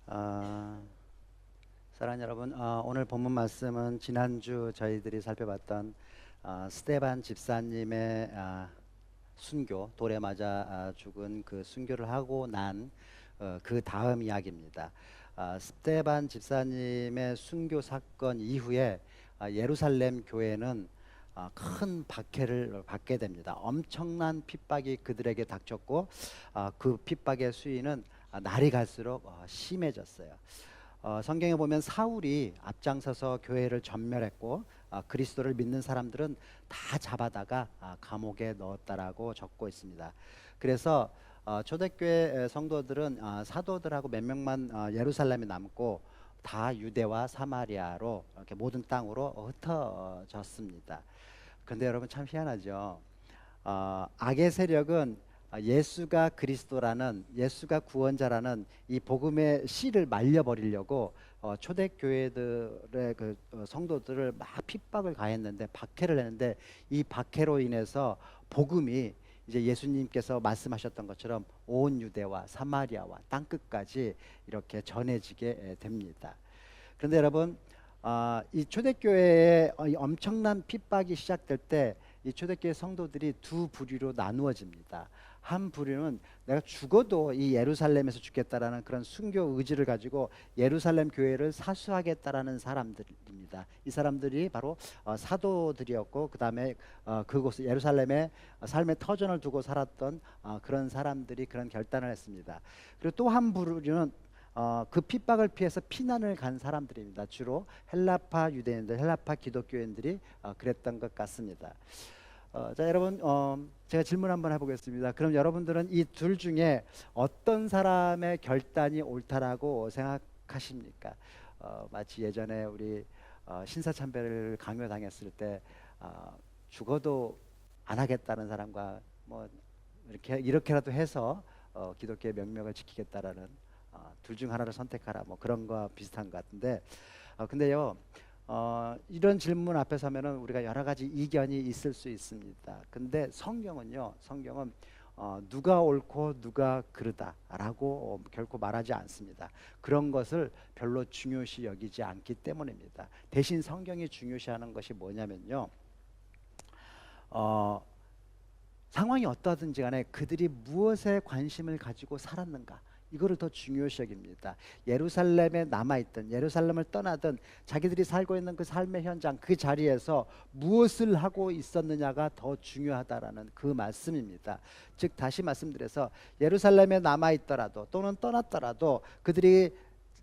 아, 사랑하는 여러분, 오늘 본문 말씀은 지난주 저희들이 살펴봤던 스테반 집사님의 순교, 돌에 맞아 죽은 그 순교를 하고 난 그 다음 이야기입니다. 스테반 집사님의 순교 사건 이후에 예루살렘 교회는 큰 박해를 받게 됩니다. 엄청난 핍박이 그들에게 닥쳤고 그 핍박의 수위는 날이 갈수록 심해졌어요. 성경에 보면 사울이 앞장서서 교회를 전멸했고 그리스도를 믿는 사람들은 다 잡아다가 감옥에 넣었다라고 적고 있습니다. 그래서 초대교회 성도들은 사도들하고 몇 명만 예루살렘에 남고 다 유대와 사마리아로 이렇게 모든 땅으로 흩어졌습니다. 그런데 여러분 참 희한하죠. 악의 세력은 예수가 그리스도라는, 예수가 구원자라는 이 복음의 씨를 말려버리려고 초대교회들의 성도들을 막 핍박을 가했는데, 박해를 했는데, 이 박해로 인해서 복음이 이제 예수님께서 말씀하셨던 것처럼 온 유대와 사마리아와 땅끝까지 이렇게 전해지게 됩니다. 그런데 여러분, 이 초대교회의 이 엄청난 핍박이 시작될 때 이 초대교회 성도들이 두 부류로 나누어집니다. 한 부류는 내가 죽어도 이 예루살렘에서 죽겠다라는 그런 순교 의지를 가지고 예루살렘 교회를 사수하겠다라는 사람들입니다. 이 사람들이 바로 사도들이었고, 그 다음에 그곳 예루살렘에 삶의 터전을 두고 살았던 그런 사람들이 그런 결단을 했습니다. 그리고 또 한 부류는 그 핍박을 피해서 피난을 간 사람들입니다. 주로 헬라파 유대인들, 헬라파 기독교인들이 그랬던 것 같습니다. 자, 여러분, 제가 질문 한번 해보겠습니다. 그럼 여러분들은 이 둘 중에 어떤 사람의 결단이 옳다라고 생각하십니까? 마치 예전에 우리 신사참배를 강요당했을 때 죽어도 안 하겠다는 사람과 뭐 이렇게라도 해서 기독교의 명령을 지키겠다라는 둘 중 하나를 선택하라, 뭐 그런 거 비슷한 것 같은데, 근데요, 이런 질문 앞에 서면은 우리가 여러 가지 이견이 있을 수 있습니다. 근데 성경은 누가 옳고 누가 그르다라고 결코 말하지 않습니다. 그런 것을 별로 중요시 여기지 않기 때문입니다. 대신 성경이 중요시하는 것이 뭐냐면요, 어, 상황이 어떠하든지 간에 그들이 무엇에 관심을 가지고 살았는가, 이거를 더 중요시 여깁니다. 예루살렘에 남아있든 예루살렘을 떠나든 자기들이 살고 있는 그 삶의 현장, 그 자리에서 무엇을 하고 있었느냐가 더 중요하다라는 그 말씀입니다. 즉, 다시 말씀드려서 예루살렘에 남아있더라도 또는 떠났더라도 그들이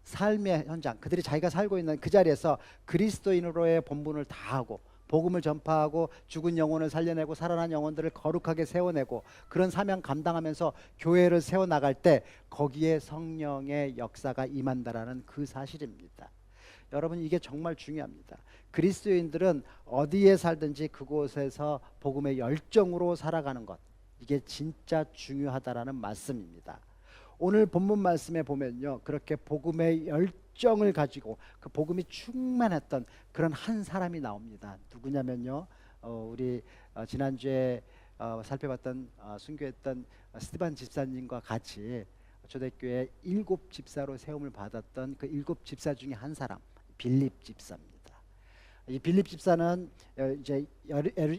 삶의 현장, 그들이 자기가 살고 있는 그 자리에서 그리스도인으로의 본분을 다하고 복음을 전파하고 죽은 영혼을 살려내고 살아난 영혼들을 거룩하게 세워내고 그런 사명 감당하면서 교회를 세워나갈 때 거기에 성령의 역사가 임한다라는 그 사실입니다. 여러분, 이게 정말 중요합니다. 그리스도인들은 어디에 살든지 그곳에서 복음의 열정으로 살아가는 것, 이게 진짜 중요하다라는 말씀입니다. 오늘 본문 말씀에 보면요, 그렇게 복음의 열정을 가지고 그 복음이 충만했던 그런 한 사람이 나옵니다. 누구냐면요, 우리 지난주에 살펴봤던 순교했던 스티반 집사님과 같이 초대교회 7집사로 세움을 받았던 그 7집사 중에 한 사람, 빌립 집사입니다. 이 빌립 집사는 이제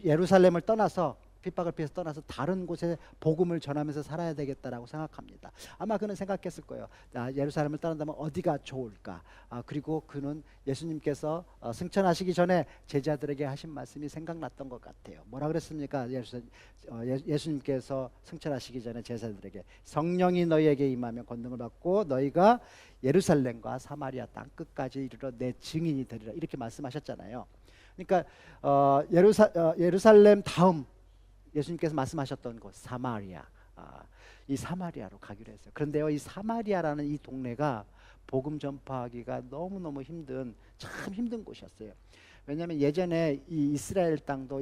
예루살렘을 떠나서, 핍박을 피해서 떠나서 다른 곳에 복음을 전하면서 살아야 되겠다라고 생각합니다. 아마 그는 생각했을 거예요. 예루살렘을 떠난다면 어디가 좋을까? 그리고 그는 예수님께서 승천하시기 전에 제자들에게 하신 말씀이 생각났던 것 같아요. 뭐라 그랬습니까? 예수님께서 승천하시기 전에 제자들에게 성령이 너희에게 임하면 권능을 받고 너희가 예루살렘과 사마리아 땅 끝까지 이르러 내 증인이 되리라, 이렇게 말씀하셨잖아요. 그러니까 예루살렘 다음 예수님께서 말씀하셨던 곳 사마리아, 이 사마리아로 가기로 했어요. 그런데요, 이 사마리아라는 이 동네가 복음 전파하기가 너무너무 참 힘든 곳이었어요. 왜냐하면 예전에 이 이스라엘도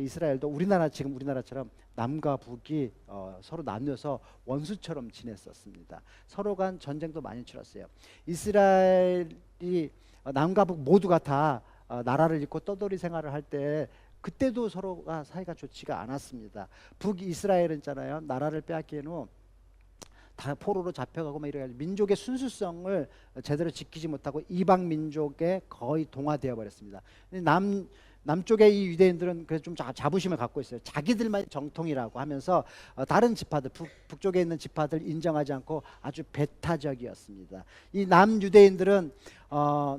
지금 우리나라처럼 남과 북이 서로 나뉘어서 원수처럼 지냈었습니다. 서로 간 전쟁도 많이 치렀어요. 이스라엘이 남과 북 모두가 다 나라를 잃고 떠돌이 생활을 할 때 그때도 서로가 사이가 좋지가 않았습니다. 북이스라엘은 있잖아요, 나라를 빼앗긴 후 다 포로로 잡혀가고 막 이래가지고 민족의 순수성을 제대로 지키지 못하고 이방 민족에 거의 동화되어 버렸습니다. 남쪽의 이 유대인들은 그래서 좀 자부심을 갖고 있어요. 자기들만 정통이라고 하면서 다른 지파들, 북쪽에 있는 지파들 인정하지 않고 아주 배타적이었습니다. 이 남유대인들은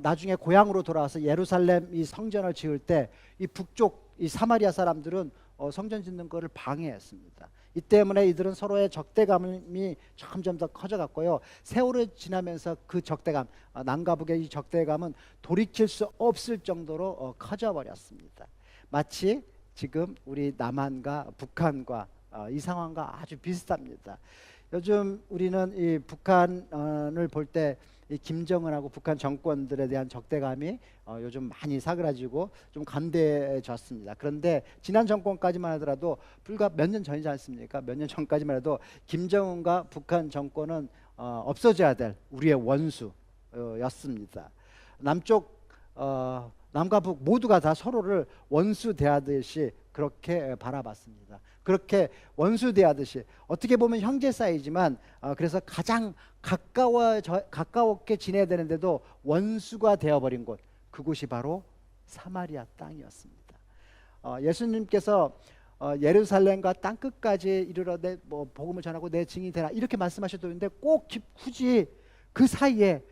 나중에 고향으로 돌아와서 예루살렘 이 성전을 지을 때 이 북쪽 이 사마리아 사람들은 성전 짓는 것을 방해했습니다. 이 때문에 이들은 서로의 적대감이 점점 더 커져갔고요. 세월이 지나면서 그 적대감, 남과 북의 이 적대감은 돌이킬 수 없을 정도로 커져버렸습니다. 마치 지금 우리 남한과 북한과 이 상황과 아주 비슷합니다. 요즘 우리는 이 북한을 볼 때 이 김정은하고 북한 정권들에 대한 적대감이 요즘 많이 사그라지고 좀 간대해졌습니다. 그런데 지난 정권까지만 하더라도 불과 몇 년 전이지 않습니까? 몇 년 전까지만 해도 김정은과 북한 정권은 없어져야 될 우리의 원수였습니다. 남과 북 모두가 다 서로를 원수 대하듯이 그렇게 바라봤습니다. 그렇게 원수 대하듯이 어떻게 보면 형제 사이지만 그래서 가장 가까웠게 지내야 되는데도 원수가 되어버린 곳, 그곳이 바로 사마리아 땅이었습니다. 예수님께서 예루살렘과 땅 끝까지 이르러 내 복음을 전하고 내 증인이 되라 이렇게 말씀하셔도 되는데 꼭 굳이 그 사이에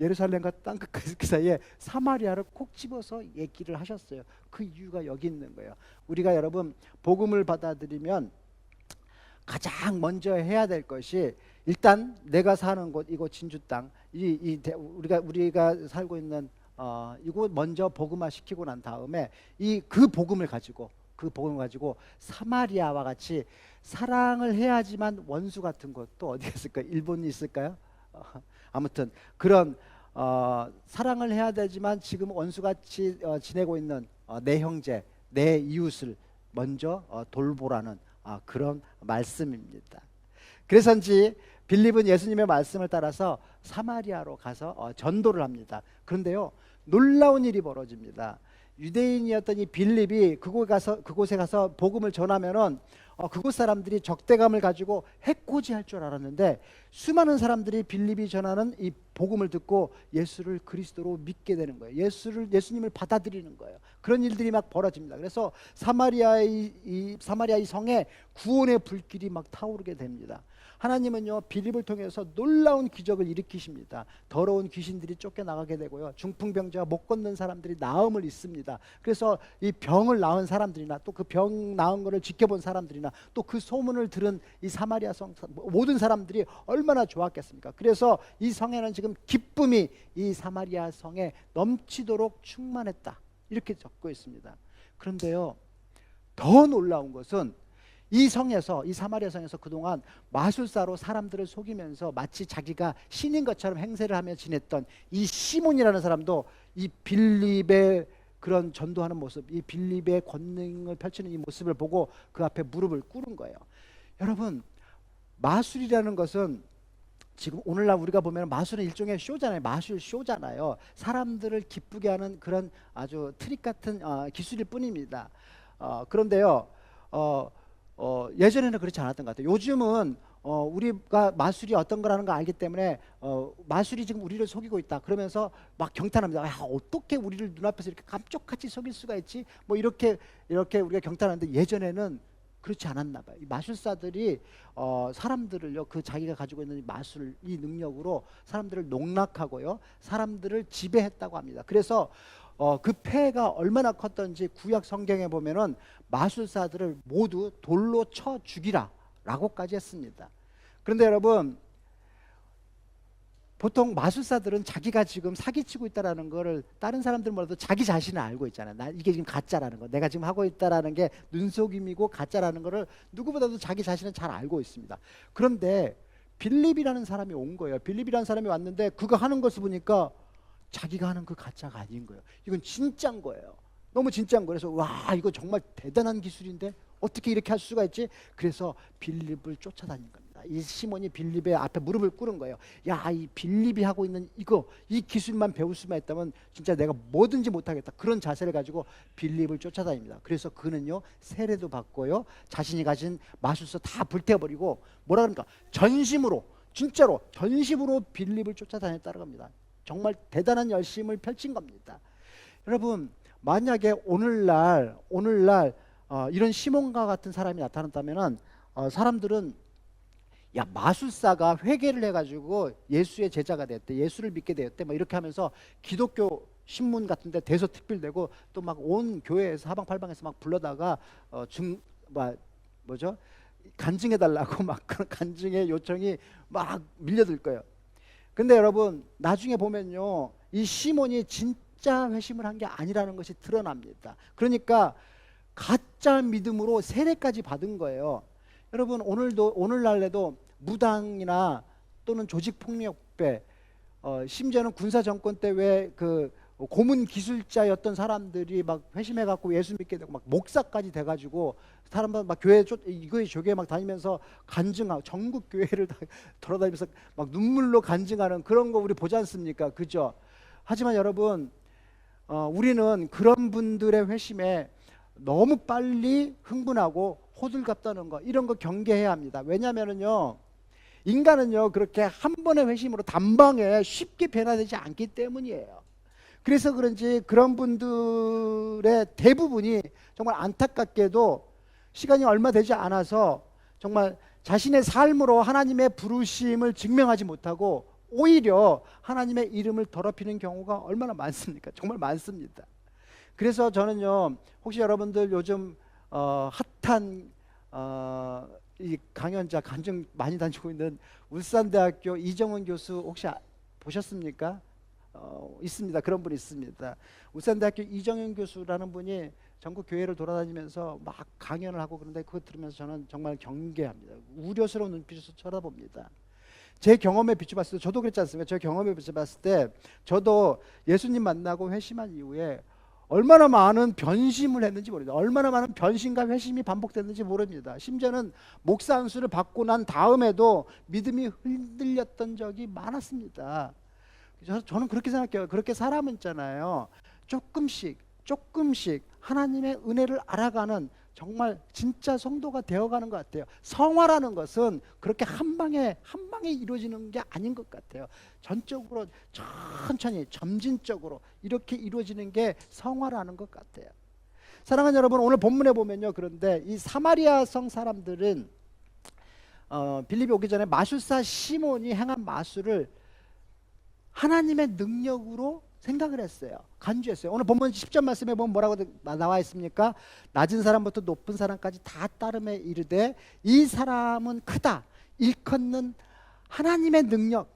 예루살렘과 땅 끝까지 그 사이에 사마리아를 콕 집어서 얘기를 하셨어요. 그 이유가 여기 있는 거예요. 우리가 여러분 복음을 받아들이면 가장 먼저 해야 될 것이 일단 내가 사는 곳 이곳 진주 땅 우리가 살고 있는 이곳 먼저 복음화 시키고 난 다음에 그 복음을 가지고 사마리아와 같이 사랑을 해야지만 원수 같은 곳도 어디 있을까요? 일본이 있을까요? 아무튼 그런 사랑을 해야 되지만 지금 원수같이 지내고 있는 내 형제, 내 이웃을 먼저 돌보라는 그런 말씀입니다. 그래서인지 빌립은 예수님의 말씀을 따라서 사마리아로 가서 전도를 합니다. 그런데요, 놀라운 일이 벌어집니다. 유대인이었던 이 빌립이 그곳에 가서 복음을 전하면은 그곳 사람들이 적대감을 가지고 해코지할 줄 알았는데 수많은 사람들이 빌립이 전하는 이 복음을 듣고 예수를 그리스도로 믿게 되는 거예요. 예수님을 받아들이는 거예요. 그런 일들이 막 벌어집니다. 그래서 사마리아 이 성에 구원의 불길이 막 타오르게 됩니다. 하나님은요 빌립을 통해서 놀라운 기적을 일으키십니다. 더러운 귀신들이 쫓겨나가게 되고요, 중풍병자와 못 걷는 사람들이 나음을 입습니다. 그래서 이 병을 낳은 사람들이나 또 그 병 나은 거를 지켜본 사람들이나 또 그 소문을 들은 이 사마리아 성 모든 사람들이 얼마나 좋았겠습니까? 그래서 이 성에는 지금 기쁨이 이 사마리아 성에 넘치도록 충만했다 이렇게 적고 있습니다. 그런데요, 더 놀라운 것은 이 사마리아 성에서 그동안 마술사로 사람들을 속이면서 마치 자기가 신인 것처럼 행세를 하며 지냈던 이 시몬이라는 사람도 이 빌립의 그런 전도하는 모습, 이 빌립의 권능을 펼치는 이 모습을 보고 그 앞에 무릎을 꿇은 거예요. 여러분, 마술이라는 것은 지금 오늘날 우리가 보면 마술은 일종의 쇼잖아요. 마술 쇼잖아요. 사람들을 기쁘게 하는 그런 아주 트릭 같은 기술일 뿐입니다. 그런데요, 예전에는 그렇지 않았던 것 같아요. 요즘은 우리가 마술이 어떤 거라는 걸 알기 때문에 마술이 지금 우리를 속이고 있다 그러면서 막 경탄합니다. 야, 어떻게 우리를 눈앞에서 이렇게 깜짝같이 속일 수가 있지? 뭐 이렇게 우리가 경탄하는데 예전에는 그렇지 않았나 봐요. 이 마술사들이 사람들을요, 그 자기가 가지고 있는 이 능력으로 사람들을 농락하고요, 사람들을 지배했다고 합니다. 그래서 그 폐해가 얼마나 컸던지 구약 성경에 보면은 마술사들을 모두 돌로 쳐 죽이라 라고까지 했습니다. 그런데 여러분, 보통 마술사들은 자기가 지금 사기치고 있다라는 거를 다른 사람들 몰라도 자기 자신은 알고 있잖아요. 이게 지금 가짜라는 거, 내가 지금 하고 있다라는 게 눈속임이고 가짜라는 거를 누구보다도 자기 자신은 잘 알고 있습니다. 그런데 빌립이라는 사람이 온 거예요. 빌립이라는 사람이 왔는데 그거 하는 것을 보니까 자기가 하는 그 가짜가 아닌 거예요. 이건 진짜인 거예요. 너무 진짜인 거예요. 그래서 와, 이거 정말 대단한 기술인데 어떻게 이렇게 할 수가 있지? 그래서 빌립을 쫓아다닌 겁니다. 이 시몬이 빌립의 앞에 무릎을 꿇은 거예요. 야, 이 빌립이 하고 있는 이 기술만 배울 수만 있다면 진짜 내가 뭐든지 못하겠다. 그런 자세를 가지고 빌립을 쫓아다닙니다. 그래서 그는요 세례도 받고요, 자신이 가진 마술서 다 불태워버리고 뭐라 그럽니까? 전심으로 진짜로 전심으로 빌립을 쫓아다녔다는 겁니다. 정말 대단한 열심을 펼친 겁니다. 여러분, 만약에 오늘날 이런 시몬과 같은 사람이 나타났다면은 사람들은 야, 마술사가 회개를 해가지고 예수의 제자가 됐대, 예수를 믿게 되었대, 막 이렇게 하면서 기독교 신문 같은데 대서특필되고 또 막 온 교회에서 사방팔방에서 막 불러다가 뭐죠? 간증해달라고 막 그런 간증의 요청이 막 밀려들 거예요. 근데 여러분, 나중에 보면요, 이 시몬이 진짜 회심을 한 게 아니라는 것이 드러납니다. 그러니까 가짜 믿음으로 세례까지 받은 거예요. 여러분, 오늘날에도 무당이나 또는 조직폭력배, 심지어는 군사 정권 때 왜 그 고문 기술자였던 사람들이 막 회심해갖고 예수 믿게 되고 막 목사까지 돼가지고 사람들 막 교회 막 다니면서 간증하고 전국 교회를 다 돌아다니면서 막 눈물로 간증하는 그런 거 우리 보지 않습니까? 그죠? 하지만 여러분, 우리는 그런 분들의 회심에 너무 빨리 흥분하고 호들갑 떠는 거, 이런 거 경계해야 합니다. 왜냐하면요, 인간은요 그렇게 한 번의 회심으로 단방에 쉽게 변화되지 않기 때문이에요. 그래서 그런지 그런 분들의 대부분이 정말 안타깝게도 시간이 얼마 되지 않아서 정말 자신의 삶으로 하나님의 부르심을 증명하지 못하고 오히려 하나님의 이름을 더럽히는 경우가 얼마나 많습니까? 정말 많습니다. 그래서 저는요, 혹시 여러분들 요즘 핫한 이 강연자 간증 많이 다니고 있는 울산대학교 이정은 교수 혹시 보셨습니까? 있습니다. 그런 분이 있습니다. 울산대학교 이정은 교수라는 분이 전국 교회를 돌아다니면서 막 강연을 하고 그런데 그거 들으면서 저는 정말 경계합니다. 우려스러운 눈빛으로 쳐다봅니다. 제 경험에 비춰봤을 때, 저도 그랬지 않습니까? 제 경험에 비춰봤을 때 저도 예수님 만나고 회심한 이후에 얼마나 많은 변심을 했는지 모릅니다. 얼마나 많은 변심과 회심이 반복됐는지 모릅니다. 심지어는 목사 안수를 받고 난 다음에도 믿음이 흔들렸던 적이 많았습니다. 저는 그렇게 생각해요. 그렇게 사람은 있잖아요, 조금씩 하나님의 은혜를 알아가는 정말 진짜 성도가 되어가는 것 같아요. 성화라는 것은 그렇게 한 방에 이루어지는 게 아닌 것 같아요. 전적으로 천천히 점진적으로 이렇게 이루어지는 게 성화라는 것 같아요. 사랑하는 여러분, 오늘 본문에 보면요, 그런데 이 사마리아 성 사람들은 빌립이 오기 전에 마술사 시몬이 행한 마술을 하나님의 능력으로 생각을 했어요. 간주했어요. 오늘 본문 10절 말씀에 보면 뭐라고 나와 있습니까? 낮은 사람부터 높은 사람까지 다 따름에 이르되 이 사람은 크다, 일컫는 하나님의 능력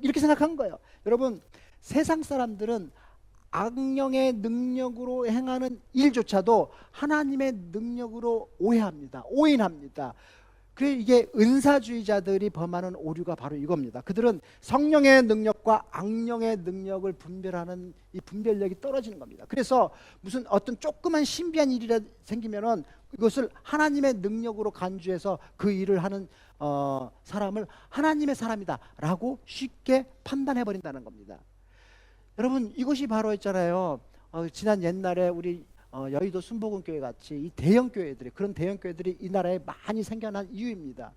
이렇게 생각한 거예요. 여러분, 세상 사람들은 악령의 능력으로 행하는 일조차도 하나님의 능력으로 오인합니다. 그래, 이게 은사주의자들이 범하는 오류가 바로 이겁니다. 그들은 성령의 능력과 악령의 능력을 분별하는 이 분별력이 떨어지는 겁니다. 그래서 무슨 어떤 조그만 신비한 일이 생기면은 이것을 하나님의 능력으로 간주해서 그 일을 하는 사람을 하나님의 사람이다 라고 쉽게 판단해 버린다는 겁니다. 여러분, 이것이 바로 있잖아요, 지난 옛날에 우리 여의도 순복음교회 같이 이 대형 교회들이, 그런 대형 교회들이 이 나라에 많이 생겨난 이유입니다.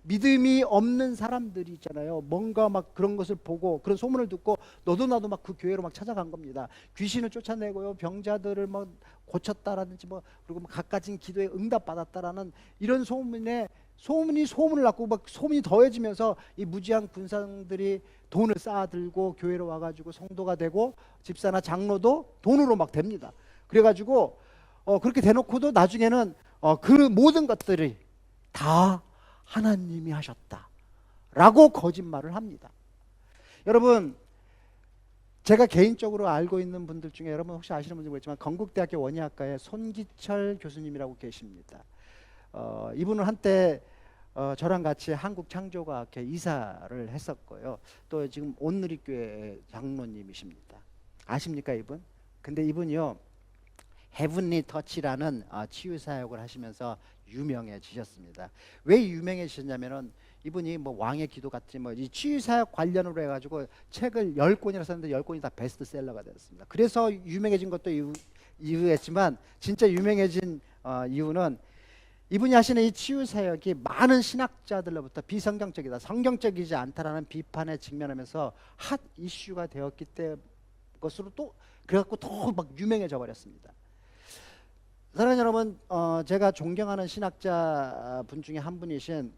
믿음이 없는 사람들이 있잖아요, 뭔가 막 그런 것을 보고 그런 소문을 듣고 너도 나도 막 그 교회로 막 찾아간 겁니다. 귀신을 쫓아내고요, 병자들을 막 고쳤다라든지 그리고 갖가진 기도에 응답받았다라는 이런 소문을 낳고 막 소문이 더해지면서 이 무지한 군상들이 돈을 쌓아들고 교회로 와가지고 성도가 되고 집사나 장로도 돈으로 막 됩니다. 그래가지고 그렇게 대놓고도 나중에는 그 모든 것들이 다 하나님이 하셨다라고 거짓말을 합니다. 여러분, 제가 개인적으로 알고 있는 분들 중에 여러분 혹시 아시는 분들 모르겠지만 건국대학교 원예학과에 손기철 교수님이라고 계십니다. 이분은 한때 저랑 같이 한국창조과학회 이사를 했었고요. 또 지금 온누리교회 장로님이십니다. 아십니까 이분? 근데 이분이요, 헤븐리 터치라는 치유 사역을 하시면서 유명해지셨습니다. 왜 유명해지셨냐면은 이분이 왕의 기도 같은 이 치유 사역 관련으로 해가지고 책을 10권이나 썼는데 10권이 다 베스트셀러가 되었습니다. 그래서 유명해진 것도 이유였지만 진짜 유명해진 이유는 이분이 하시는 이 치유 사역이 많은 신학자들로부터 비성경적이다, 성경적이지 않다라는 비판에 직면하면서 핫 이슈가 되었기 때문에 것으로 또 그래갖고 더 막 유명해져 버렸습니다. 사랑하는 여러분, 제가 존경하는 신학자 분 중에 한 분이신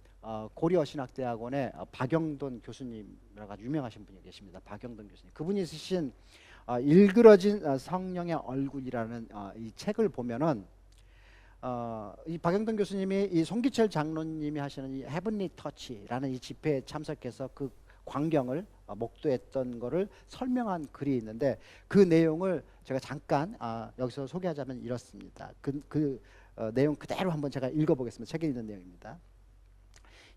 고려 신학대학원의 박영돈 교수님이라고 아주 유명하신 분이 계십니다. 박영돈 교수님. 그분이 쓰신 일그러진 성령의 얼굴이라는 이 책을 보면은 이 박영돈 교수님이 이 송기철 장로님이 하시는 이 헤븐리 터치라는 이 집회에 참석해서 그 광경을 목도했던 거를 설명한 글이 있는데 그 내용을 제가 잠깐 여기서 소개하자면 이렇습니다. 내용 그대로 한번 제가 읽어보겠습니다. 책에 있는 내용입니다.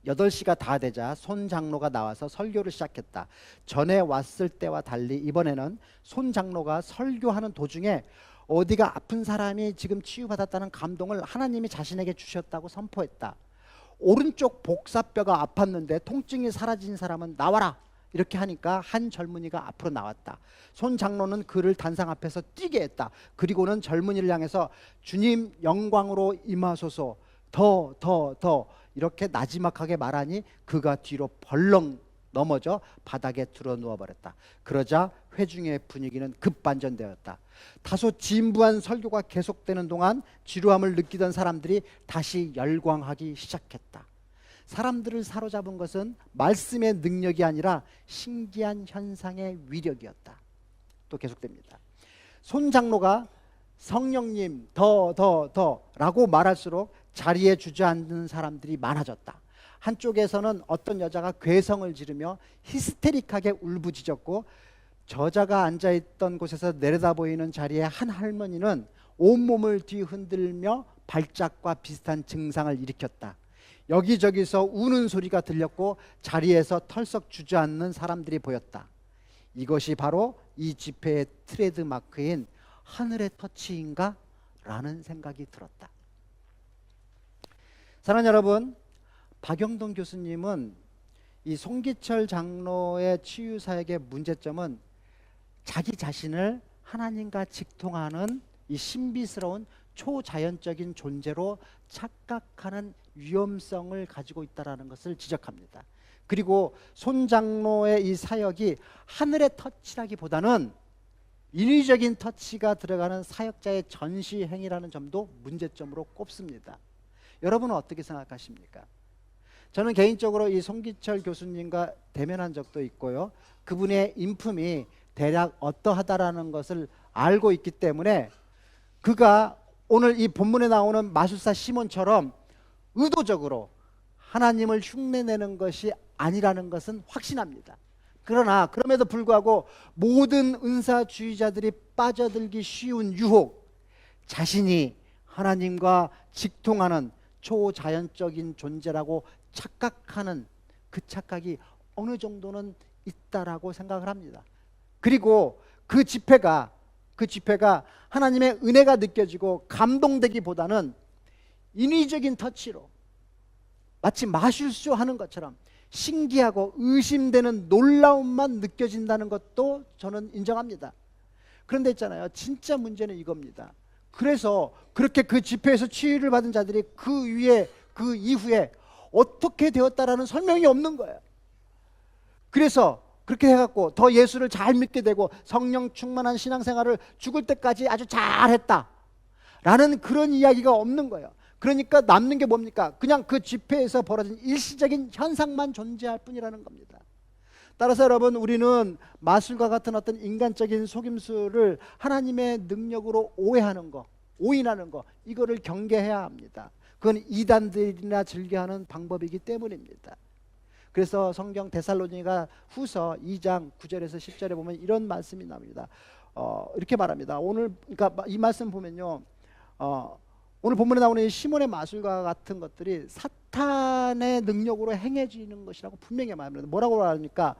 8시가 다 되자 손 장로가 나와서 설교를 시작했다. 전에 왔을 때와 달리 이번에는 손 장로가 설교하는 도중에 어디가 아픈 사람이 지금 치유받았다는 감동을 하나님이 자신에게 주셨다고 선포했다. 오른쪽 복사뼈가 아팠는데 통증이 사라진 사람은 나와라. 이렇게 하니까 한 젊은이가 앞으로 나왔다. 손 장로는 그를 단상 앞에서 뛰게 했다. 그리고는 젊은이를 향해서 주님 영광으로 임하소서, 더 이렇게 나지막하게 말하니 그가 뒤로 벌렁 넘어져 바닥에 드러 누워버렸다. 그러자 회중의 분위기는 급반전되었다. 다소 진부한 설교가 계속되는 동안 지루함을 느끼던 사람들이 다시 열광하기 시작했다. 사람들을 사로잡은 것은 말씀의 능력이 아니라 신기한 현상의 위력이었다. 또 계속됩니다. 손 장로가 성령님 더 라고 말할수록 자리에 주저앉는 사람들이 많아졌다. 한쪽에서는 어떤 여자가 괴성을 지르며 히스테릭하게 울부짖었고 저자가 앉아있던 곳에서 내려다 보이는 자리에 한 할머니는 온몸을 뒤흔들며 발작과 비슷한 증상을 일으켰다. 여기저기서 우는 소리가 들렸고 자리에서 털썩 주저앉는 사람들이 보였다. 이것이 바로 이 집회의 트레이드마크인 하늘의 터치인가? 라는 생각이 들었다. 사랑하는 여러분, 박영돈 교수님은 이 송기철 장로의 치유사역의 문제점은 자기 자신을 하나님과 직통하는 이 신비스러운 초자연적인 존재로 착각하는 위험성을 가지고 있다는 것을 지적합니다. 그리고 손 장로의 이 사역이 하늘의 터치라기보다는 인위적인 터치가 들어가는 사역자의 전시 행위라는 점도 문제점으로 꼽습니다. 여러분은 어떻게 생각하십니까? 저는 개인적으로 이 송기철 교수님과 대면한 적도 있고요. 그분의 인품이 대략 어떠하다라는 것을 알고 있기 때문에 그가 오늘 이 본문에 나오는 마술사 시몬처럼 의도적으로 하나님을 흉내내는 것이 아니라는 것은 확신합니다. 그러나 그럼에도 불구하고 모든 은사주의자들이 빠져들기 쉬운 유혹, 자신이 하나님과 직통하는 초자연적인 존재라고 착각하는 그 착각이 어느 정도는 있다라고 생각을 합니다. 그리고 그 집회가 하나님의 은혜가 느껴지고 감동되기보다는 인위적인 터치로 마치 마술쇼 하는 것처럼 신기하고 의심되는 놀라움만 느껴진다는 것도 저는 인정합니다. 그런데 있잖아요, 진짜 문제는 이겁니다. 그래서 그렇게 그 집회에서 치유를 받은 자들이 그 이후에 어떻게 되었다라는 설명이 없는 거예요. 그래서 그렇게 해갖고 더 예수를 잘 믿게 되고 성령 충만한 신앙생활을 죽을 때까지 아주 잘했다 라는 그런 이야기가 없는 거예요. 그러니까 남는 게 뭡니까? 그냥 그 집회에서 벌어진 일시적인 현상만 존재할 뿐이라는 겁니다. 따라서 여러분, 우리는 마술과 같은 어떤 인간적인 속임수를 하나님의 능력으로 오해하는 거, 오인하는 거, 이거를 경계해야 합니다. 그건 이단들이나 즐겨하는 방법이기 때문입니다. 그래서 성경 데살로니가 후서 2장 9절에서 10절에 보면 이런 말씀이 나옵니다. 이렇게 말합니다. 그러니까 이 말씀 보면요, 오늘 본문에 나오는 이 시몬의 마술과 같은 것들이 사탄의 능력으로 행해지는 것이라고 분명히 말합니다. 뭐라고 말합니까?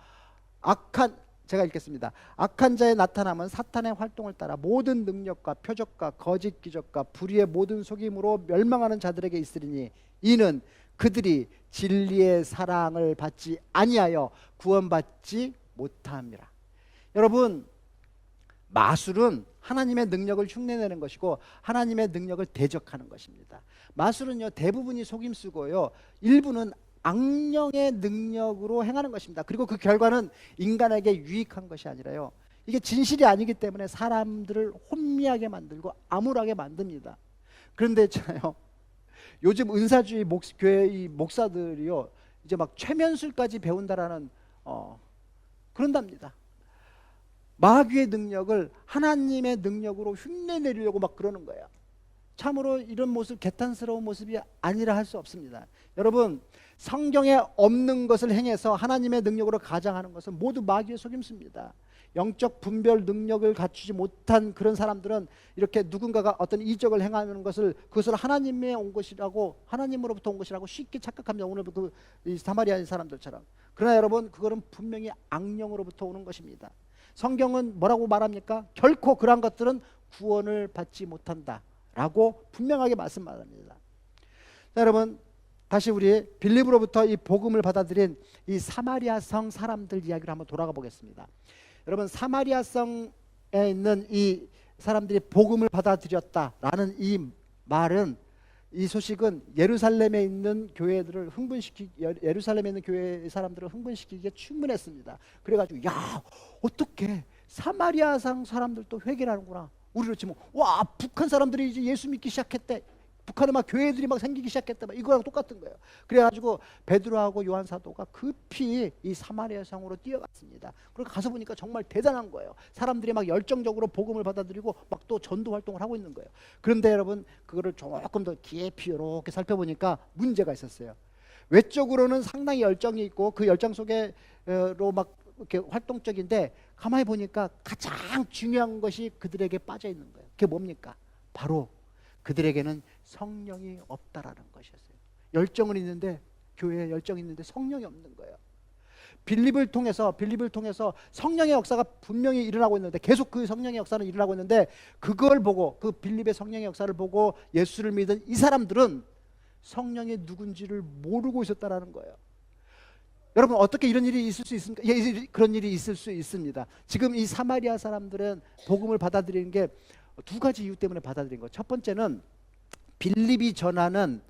제가 읽겠습니다. 악한 자의 나타남은 사탄의 활동을 따라 모든 능력과 표적과 거짓 기적과 불의의 모든 속임으로 멸망하는 자들에게 있으리니 이는 그들이 진리의 사랑을 받지 아니하여 구원받지 못함이라. 여러분, 마술은 하나님의 능력을 흉내내는 것이고 하나님의 능력을 대적하는 것입니다. 마술은요 대부분이 속임수고요 일부는 악령의 능력으로 행하는 것입니다. 그리고 그 결과는 인간에게 유익한 것이 아니라요 이게 진실이 아니기 때문에 사람들을 혼미하게 만들고 암울하게 만듭니다. 그런데 있잖아요 요즘 은사주의 교회 이 목사들이요 이제 막 최면술까지 배운다라는 그런답니다. 마귀의 능력을 하나님의 능력으로 흉내내려고 막 그러는 거예요. 참으로 이런 모습 개탄스러운 모습이 아니라 할 수 없습니다. 여러분 성경에 없는 것을 행해서 하나님의 능력으로 가장하는 것은 모두 마귀의 속임수입니다. 영적 분별 능력을 갖추지 못한 그런 사람들은 이렇게 누군가가 어떤 이적을 행하는 것을 그것을 하나님의 온 것이라고 하나님으로부터 온 것이라고 쉽게 착각합니다. 오늘 이 사마리아 사람들처럼. 그러나 여러분 그거는 분명히 악령으로부터 오는 것입니다. 성경은 뭐라고 말합니까? 결코 그러한 것들은 구원을 받지 못한다 라고 분명하게 말씀합니다. 자, 여러분 다시 우리 빌립으로부터 이 복음을 받아들인 이 사마리아 성 사람들 이야기를 한번 돌아가 보겠습니다. 여러분 사마리아 성에 있는 이 사람들이 복음을 받아들였다라는 이 말은 이 소식은 예루살렘에 있는 교회들을 예루살렘에 있는 교회 사람들을 흥분시키기에 충분했습니다. 그래가지고 야 어떻게 사마리아 성 사람들도 회개를 하는구나. 우리로 치면 와 북한 사람들이 이제 예수 믿기 시작했대. 북한에 막 교회들이 막 생기기 시작했다. 막 이거랑 똑같은 거예요. 그래가지고 베드로하고 요한 사도가 급히 이 사마리아 성으로 뛰어갔습니다. 그리고 가서 보니까 정말 대단한 거예요. 사람들이 막 열정적으로 복음을 받아들이고 막 또 전도 활동을 하고 있는 거예요. 그런데 여러분 그거를 조금 더 깊이 이렇게 살펴보니까 문제가 있었어요. 외적으로는 상당히 열정이 있고 그 열정 속에로 막 이렇게 활동적인데 가만히 보니까 가장 중요한 것이 그들에게 빠져 있는 거예요. 그게 뭡니까? 바로 그들에게는 성령이 없다라는 것이었어요. 열정은 있는데 교회에 열정이 있는데 성령이 없는 거예요. 빌립을 통해서 성령의 역사가 분명히 일어나고 있는데 계속 그 성령의 역사는 일어나고 있는데 그걸 보고 그 빌립의 성령의 역사를 보고 예수를 믿은 이 사람들은 성령이 누군지를 모르고 있었다라는 거예요. 여러분 어떻게 이런 일이 있을 수 있습니까? 예, 그런 일이 있을 수 있습니다. 지금 이 사마리아 사람들은 복음을 받아들이는 게 두 가지 이유 때문에 받아들인 거예요. 첫 번째는 빌립이 전하는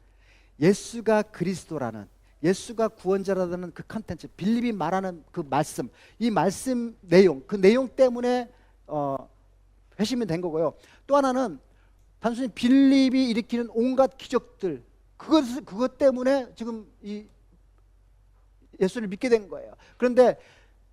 예수가 그리스도라는 예수가 구원자라는 그 컨텐츠, 빌립이 말하는 그 말씀, 이 말씀 내용, 그 내용 때문에 회심이 된 거고요. 또 하나는 단순히 빌립이 일으키는 온갖 기적들, 그것 때문에 지금 이 예수를 믿게 된 거예요. 그런데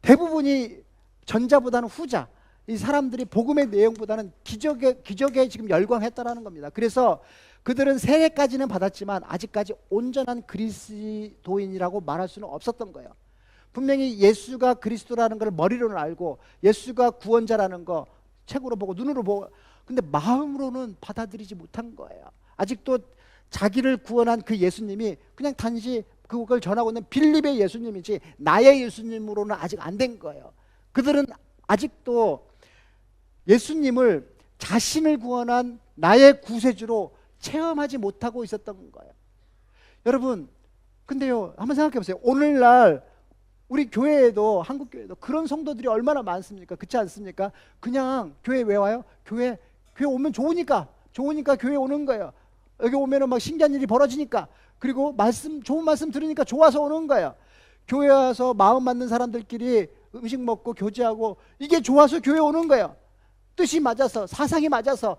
대부분이 전자보다는 후자, 이 사람들이 복음의 내용보다는 기적에 지금 열광했다라는 겁니다. 그래서 그들은 세례까지는 받았지만 아직까지 온전한 그리스도인이라고 말할 수는 없었던 거예요. 분명히 예수가 그리스도라는 걸 머리로는 알고 예수가 구원자라는 거 책으로 보고 눈으로 보고 근데 마음으로는 받아들이지 못한 거예요. 아직도 자기를 구원한 그 예수님이 그냥 단지 그걸 전하고 있는 빌립의 예수님이지 나의 예수님으로는 아직 안 된 거예요. 그들은 아직도 예수님을 자신을 구원한 나의 구세주로 체험하지 못하고 있었던 거예요. 여러분 근데요 한번 생각해 보세요. 오늘날 우리 교회에도 한국 교회에도 그런 성도들이 얼마나 많습니까? 그렇지 않습니까? 그냥 교회 왜 와요? 교회 오면 좋으니까 교회 오는 거예요. 여기 오면은 막 신기한 일이 벌어지니까 그리고 좋은 말씀 들으니까 좋아서 오는 거예요. 교회 와서 마음 맞는 사람들끼리 음식 먹고 교제하고 이게 좋아서 교회 오는 거예요. 뜻이 맞아서 사상이 맞아서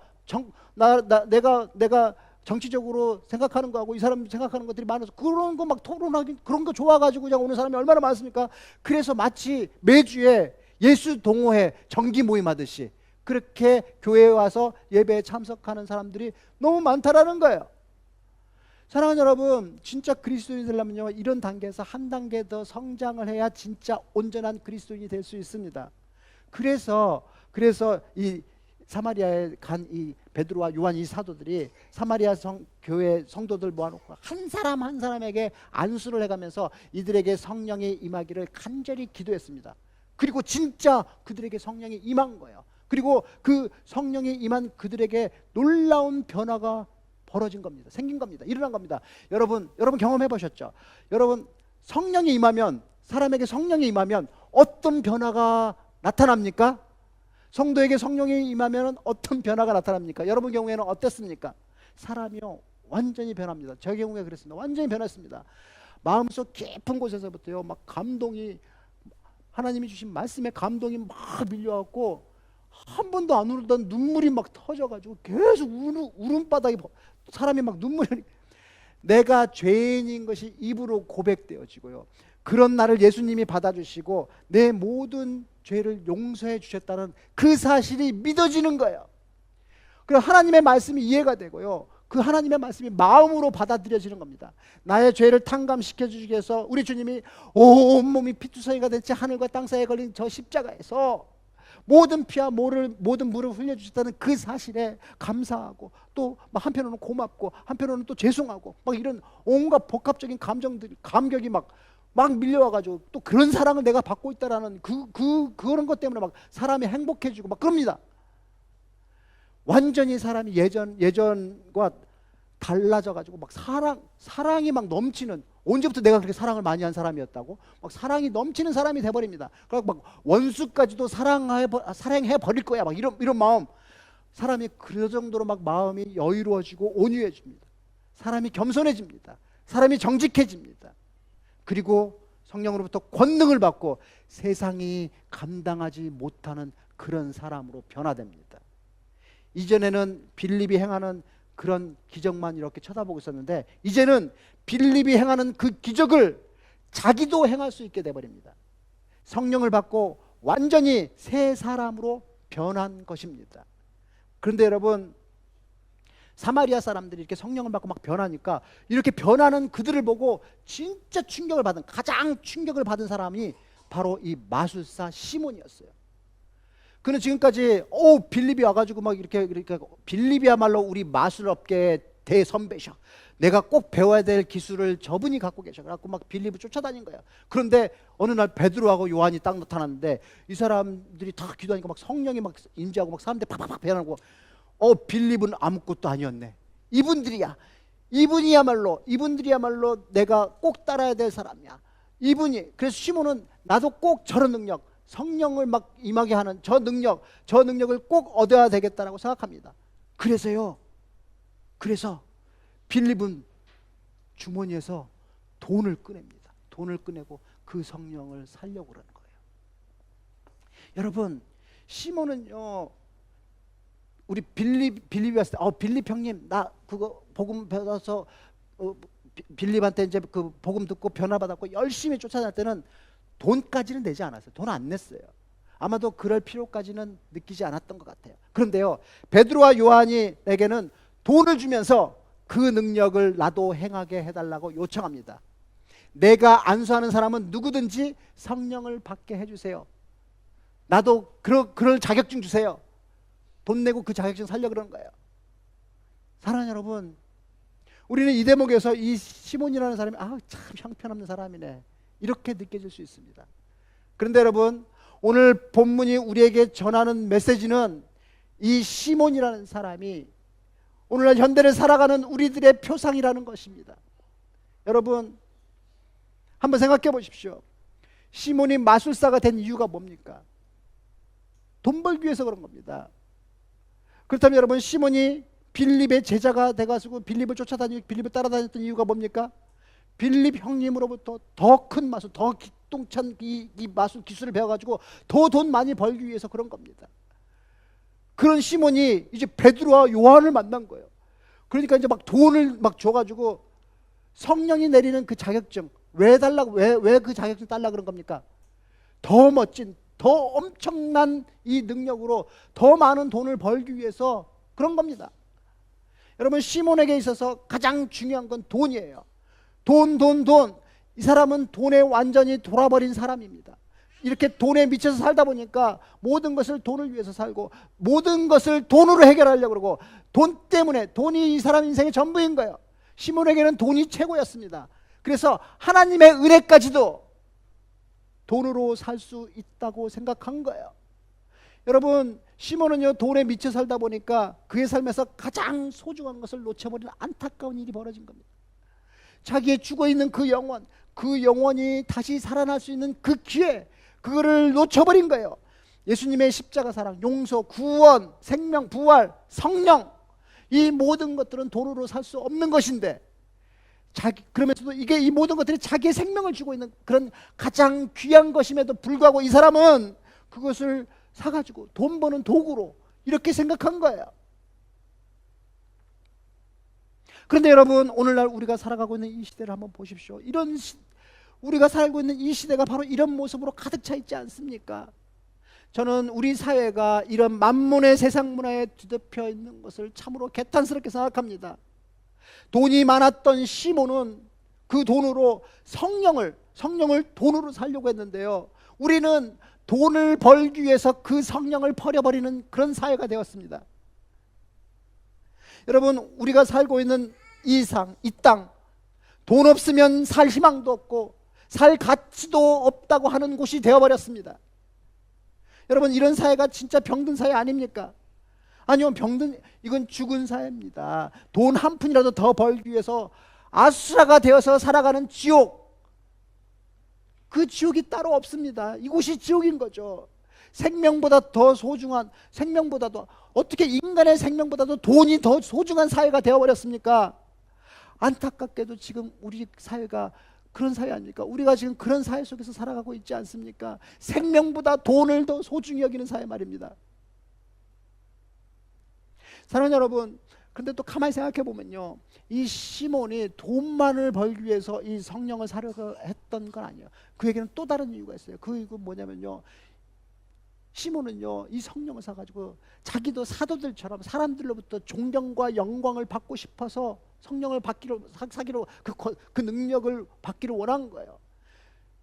내가 정치적으로 생각하는 거하고 이 사람 생각하는 것들이 많아서 그런 거 막 토론하기 그런 거 좋아가지고 그냥 오는 사람이 얼마나 많습니까? 그래서 마치 매주에 예수 동호회 정기 모임 하듯이 그렇게 교회에 와서 예배에 참석하는 사람들이 너무 많다라는 거예요. 사랑하는 여러분, 진짜 그리스도인이 되려면요 이런 단계에서 한 단계 더 성장을 해야 진짜 온전한 그리스도인이 될 수 있습니다. 그래서 이 사마리아에 간 이 베드로와 요한 이 사도들이 사마리아 교회 성도들 모아놓고 한 사람 한 사람에게 안수를 해가면서 이들에게 성령이 임하기를 간절히 기도했습니다. 그리고 진짜 그들에게 성령이 임한 거예요. 그리고 그 성령이 임한 그들에게 놀라운 변화가 벌어진 겁니다. 생긴 겁니다. 일어난 겁니다. 여러분 경험해 보셨죠? 여러분 사람에게 성령이 임하면 어떤 변화가 나타납니까? 성도에게 성령이 임하면 어떤 변화가 나타납니까? 여러분 경우에는 어땠습니까? 사람이요 완전히 변합니다. 제 경우에 그랬습니다. 완전히 변했습니다. 마음속 깊은 곳에서부터요 막 감동이, 하나님이 주신 말씀에 감동이 막 밀려왔고 한 번도 안 울던 눈물이 막 터져가지고 계속 울음바닥에 사람이 막 눈물이, 내가 죄인인 것이 입으로 고백되어지고요. 그런 나를 예수님이 받아주시고 내 모든 죄를 용서해 주셨다는 그 사실이 믿어지는 거예요. 그리고 하나님의 말씀이 이해가 되고요. 그 하나님의 말씀이 마음으로 받아들여지는 겁니다. 나의 죄를 탕감시켜 주시기 위해서 우리 주님이 온몸이 피투성이가 된 채 하늘과 땅 사이에 걸린 저 십자가에서 모든 피와 모든 물을 흘려주셨다는 그 사실에 감사하고 또 한편으로는 고맙고 한편으로는 또 죄송하고 막 이런 온갖 복합적인 감정들이, 감격이 막 밀려와가지고 또 그런 사랑을 내가 받고 있다라는 그런 것 때문에 막 사람이 행복해지고 막 그럽니다. 완전히 사람이 예전과 달라져가지고 막 사랑이 막 넘치는, 언제부터 내가 그렇게 사랑을 많이 한 사람이었다고? 막 사랑이 넘치는 사람이 돼버립니다. 그리고 막 원수까지도 사랑해 버릴 거야. 막 이런 마음. 사람이 그 정도로 막 마음이 여유로워지고 온유해집니다. 사람이 겸손해집니다. 사람이 정직해집니다. 그리고 성령으로부터 권능을 받고 세상이 감당하지 못하는 그런 사람으로 변화됩니다. 이전에는 빌립이 행하는 그런 기적만 이렇게 쳐다보고 있었는데 이제는 빌립이 행하는 그 기적을 자기도 행할 수 있게 돼버립니다. 성령을 받고 완전히 새 사람으로 변한 것입니다. 그런데 여러분, 사마리아 사람들이 이렇게 성령을 받고 막 변하니까 이렇게 변하는 그들을 보고 진짜 가장 충격을 받은 사람이 바로 이 마술사 시몬이었어요. 그는 지금까지 빌립이 와가지고 막 이렇게 빌립이야말로 우리 마술업계의 대선배셔. 내가 꼭 배워야 될 기술을 저분이 갖고 계셔. 그래갖고 막 빌립을 쫓아다닌 거야. 그런데 어느 날 베드로하고 요한이 딱 나타났는데 이 사람들이 다 기도하니까 막 성령이 막 임재하고 막 사람들이 팍팍팍 변하고 빌립은 아무것도 아니었네. 이분들이야말로 내가 꼭 따라야 될 사람이야. 그래서 시몬은 나도 꼭 저런 능력, 성령을 막 임하게 하는 저 능력을 꼭 얻어야 되겠다라고 생각합니다. 그래서 빌립은 주머니에서 돈을 꺼냅니다. 돈을 꺼내고 그 성령을 살려고 그러는 거예요. 여러분, 시몬은요, 우리 빌립이 왔을 때 빌립 형님 나 그거 복음 받아서 빌립한테 이제 그 복음 듣고 변화 받았고 열심히 쫓아다닐 때는 돈까지는 내지 않았어요. 돈 안 냈어요. 아마도 그럴 필요까지는 느끼지 않았던 것 같아요. 그런데요, 베드로와 요한이에게는 돈을 주면서 그 능력을 나도 행하게 해달라고 요청합니다. 내가 안수하는 사람은 누구든지 성령을 받게 해주세요. 나도 그럴 자격증 주세요. 돈 내고 그 자격증 살려 그러는 거예요. 사랑하는 여러분, 우리는 이 대목에서 이 시몬이라는 사람이 참 형편없는 사람이네 이렇게 느껴질 수 있습니다. 그런데 여러분, 오늘 본문이 우리에게 전하는 메시지는 이 시몬이라는 사람이 오늘날 현대를 살아가는 우리들의 표상이라는 것입니다. 여러분, 한번 생각해 보십시오. 시몬이 마술사가 된 이유가 뭡니까? 돈 벌기 위해서 그런 겁니다. 그렇다면 여러분, 시몬이 빌립의 제자가 돼가지고 빌립을 따라다녔던 이유가 뭡니까? 빌립 형님으로부터 더 큰 마술, 더 기똥찬 이 마술 기술을 배워가지고 더 돈 많이 벌기 위해서 그런 겁니다. 그런 시몬이 이제 베드로와 요한을 만난 거예요. 그러니까 이제 막 돈을 막 줘가지고 성령이 내리는 그 자격증 왜 그 자격증 달라 그런 겁니까? 더 멋진, 더 엄청난 이 능력으로 더 많은 돈을 벌기 위해서 그런 겁니다. 여러분, 시몬에게 있어서 가장 중요한 건 돈이에요. 돈. 이 사람은 돈에 완전히 돌아버린 사람입니다. 이렇게 돈에 미쳐서 살다 보니까 모든 것을 돈을 위해서 살고 모든 것을 돈으로 해결하려고 그러고 돈 때문에, 돈이 이 사람 인생의 전부인 거예요. 시몬에게는 돈이 최고였습니다. 그래서 하나님의 은혜까지도 돈으로 살 수 있다고 생각한 거예요. 여러분, 시몬은요, 돈에 미쳐 살다 보니까 그의 삶에서 가장 소중한 것을 놓쳐버리는 안타까운 일이 벌어진 겁니다. 자기의 죽어있는 그 영혼이 다시 살아날 수 있는 그 기회, 그거를 놓쳐버린 거예요. 예수님의 십자가 사랑, 용서, 구원, 생명, 부활, 성령, 이 모든 것들은 돈으로 살 수 없는 것인데, 그러면서도 이 모든 것들이 자기의 생명을 주고 있는 그런 가장 귀한 것임에도 불구하고 이 사람은 그것을 사가지고 돈 버는 도구로 이렇게 생각한 거예요. 그런데 여러분, 오늘날 우리가 살아가고 있는 이 시대를 한번 보십시오. 우리가 살고 있는 이 시대가 바로 이런 모습으로 가득 차 있지 않습니까? 저는 우리 사회가 이런 만문의 세상 문화에 뒤덮여 있는 것을 참으로 개탄스럽게 생각합니다. 돈이 많았던 시몬은 그 돈으로 성령을 돈으로 살려고 했는데요, 우리는 돈을 벌기 위해서 그 성령을 버려버리는 그런 사회가 되었습니다. 여러분, 우리가 살고 있는 이 땅, 돈 없으면 살 희망도 없고 살 가치도 없다고 하는 곳이 되어버렸습니다. 여러분, 이런 사회가 진짜 병든 사회 아닙니까? 아니요, 이건 죽은 사회입니다. 돈 한 푼이라도 더 벌기 위해서 아수라가 되어서 살아가는 지옥, 그 지옥이 따로 없습니다. 이곳이 지옥인 거죠. 생명보다 더 소중한, 어떻게 인간의 생명보다도 돈이 더 소중한 사회가 되어버렸습니까? 안타깝게도 지금 우리 사회가 그런 사회 아닙니까? 우리가 지금 그런 사회 속에서 살아가고 있지 않습니까? 생명보다 돈을 더 소중히 여기는 사회 말입니다. 사랑하는 여러분, 근데 또 가만히 생각해 보면요, 이 시몬이 돈만을 벌기 위해서 이 성령을 사려고 했던 건 아니에요. 그에게는 또 다른 이유가 있어요. 그 이유가 뭐냐면요, 시몬은요, 이 성령을 사가지고 자기도 사도들처럼 사람들로부터 존경과 영광을 받고 싶어서 성령을 사기로 그 능력을 받기를 원한 거예요.